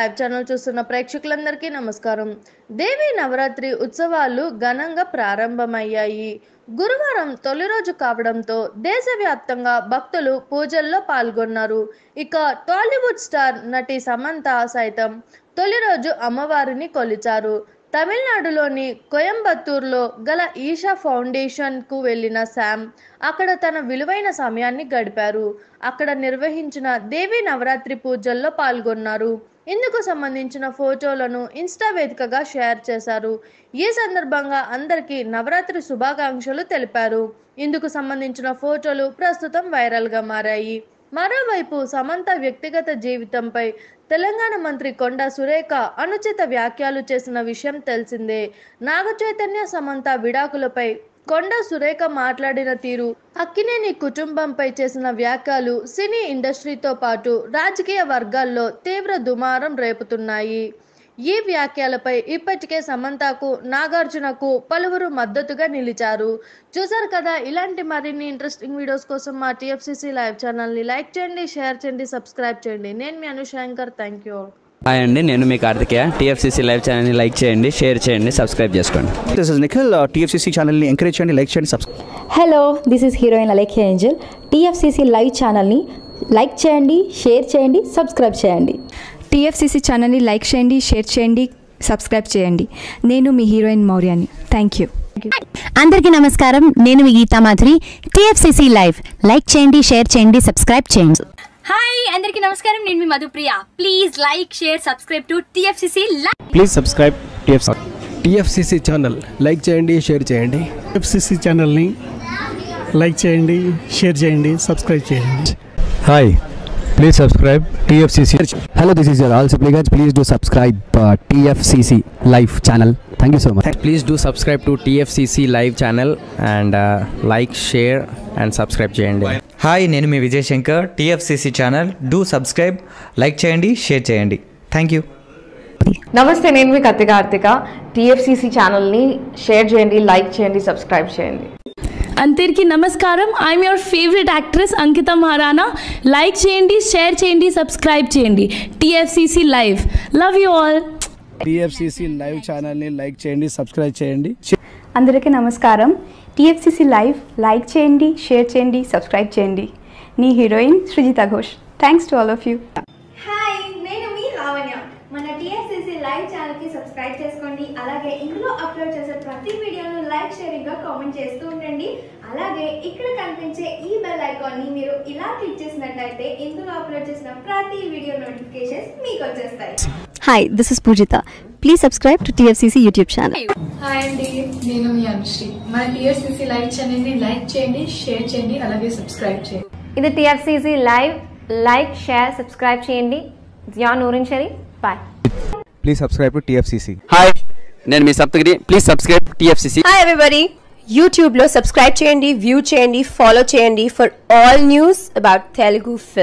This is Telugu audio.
లైవ్ ఛానల్ చూస్తున్న ప్రేక్షకులందరికీ నమస్కారం. దేవి నవరాత్రి ఉత్సవాలు ఘనంగా ప్రారంభమయ్యాయి. గురువారం తొలి రోజు కావడంతో దేశవ్యాప్తంగా భక్తులు పూజల్లో పాల్గొన్నారు. ఇక టాలీవుడ్ స్టార్ నటి సమంత సైతం తొలి రోజు అమ్మవారిని కొలిచారు. తమిళనాడులోని కోయంబత్తూర్లో గల ఈషా ఫౌండేషన్కు వెళ్లిన శామ్ అక్కడ తన విలువైన సమయాన్ని గడిపారు. అక్కడ నిర్వహించిన దేవి నవరాత్రి పూజల్లో పాల్గొన్నారు. ఇందుకు సంబంధించిన ఫోటోలను ఇన్స్టా వేదికగా షేర్ చేశారు. ఈ సందర్భంగా అందరికీ నవరాత్రి శుభాకాంక్షలు తెలిపారు. ఇందుకు సంబంధించిన ఫోటోలు ప్రస్తుతం వైరల్గా మారాయి. మరోవైపు సమంత వ్యక్తిగత జీవితంపై తెలంగాణ మంత్రి కొండా సురేఖ అనుచిత వ్యాఖ్యలు చేసిన విషయం తెలిసిందే. నాగచైతన్య సమంత విడాకులపై కొండా సురేఖ మాట్లాడిన తీరు, అక్కినేని కుటుంబంపై చేసిన వ్యాఖ్యలు సినీ ఇండస్ట్రీతో పాటు రాజకీయ వర్గాల్లో తీవ్ర దుమారం రేపుతున్నాయి. ఈ వ్యాఖ్యలపై ఇప్పటికే సమంతకు, నాగార్జునకు పలువురు మద్దతుగా నిలిచారు. చూసారు కదా, ఇలాంటి మరిన్ని ఇంట్రెస్టింగ్ వీడియోస్ కోసం మా టీఎఫ్సీసీ లైవ్ ఛానల్ని లైక్ చేయండి, షేర్ చేయండి, సబ్స్క్రైబ్ చేయండి. నేను మీ అనుశంకర్. Thank you. హాయ్ అండి, నేను మీ కార్తికేయ. టీఎఫ్సీసీ లైవ్ ఛానల్ని లైక్ చేయండి, షేర్ చేయండి, సబ్స్క్రైబ్ చేసుకోండి. This is Nikhil. టీఎఫ్సీసీ ఛానల్ని ఎంకరేజ్ చేయండి, లైక్ చేయండి, subscribe. Hello, this is heroine Alekhya Angel. TFCC live ఛానల్ని లైక్ చేయండి, షేర్ చేయండి, సబ్స్క్రైబ్ చేయండి. టీఎఫ్సీసీ ఛానల్ని లైక్ చేయండి, షేర్ చేయండి, సబ్స్క్రైబ్ చేయండి. నేను మీ హీరోయిన్ మౌర్యాని. Thank you. అందరికీ నమస్కారం, నేను మీ Geetha Madhuri. TFCC live like చేయండి, షేర్ చేయండి, సబ్స్క్రైబ్ చేయండి. హాయ్ అందరికీ నమస్కారం, నేను మీ Madhupriya. Please like, share, subscribe to TFCC live. Please subscribe TFCC channel. Like చేయండి, షేర్ చేయండి. టీఎఫ్సీసీ ఛానల్ని లైక్ చేయండి, షేర్ చేయండి, సబ్స్క్రైబ్ చేయండి. Hi, please subscribe TFCC. Hello, this is your all Sipligunj. Please do subscribe TFCC live channel. Thank you so much. Please do subscribe to TFCC live channel and like, share and subscribe చేయండి. హాయ్, నేను మీ Vijay Shankar. TFCC channel do subscribe, like చేయండి, షేర్ చేయండి. Thank you. నమస్తే, నేను మీ కార్తిక. టీఎఫ్సీసీ ఛానల్ని షేర్ చేయండి, లైక్ చేయండి, సబ్స్క్రైబ్ చేయండి. అందరికీ నమస్కారం. I'm your favourite actress Ankita Maharana. Like చేయండి, షేర్ చేయండి, సబ్స్క్రైబ్ చేయండి. TFCC live. Love you all. TFCC live ఛానల్ని లైక్ చేయండి, సబ్స్క్రైబ్ చేయండి. అందరికీ నమస్కారం. టీఎఫ్సీసీ లైవ్ లైక్ చేయండి, షేర్ చేయండి, సబ్స్క్రైబ్ చేయండి. నీ heroine Srujitha Ghosh. Thanks to all of you. Hi, నేను మీ లావణ్య. మన టీఎఫ్సీసీ లైవ్ ఛానల్కి సబ్స్క్రైబ్ చేసుకోండి. అలాగే ఇందులో అప్లోడ్ చేసే ప్రతి వీడియోను లైక్, షేరింగ్గా కామెంట్ చేస్తూ ఉండండి. అలాగే ఇక్కడ కనిపించే ఈ బెల్ ఐకాన్ని మీరు ఇలా క్లిక్ చేసినట్లయితే ఇందులో అప్లోడ్ చేసిన ప్రతి వీడియో నోటిఫికేషన్స్ మీకు వచ్చేస్తాయి. Hi, this is Pujitha. Please subscribe to TFCC YouTube channel. Hi అండి, నేను మీ అనుశ్రీ. మన టీఎఫ్సీసీ లైవ్ ఛానల్ని లైక్ చేయండి, షేర్ చేయండి, అలాగే సబ్స్క్రైబ్ చేయండి. ఇది TFCC live. Like, share, subscribe చేయండి. Zia Noorin Shari. Bye. Please subscribe to TFCC. Hi, నేను మీ Saptagiri. Please subscribe TFCC. Hi everybody, యూట్యూబ్లో సబ్స్క్రైబ్ చేయండి, వ్యూ చేయండి, ఫాలో చేయండి for all news about Telugu film.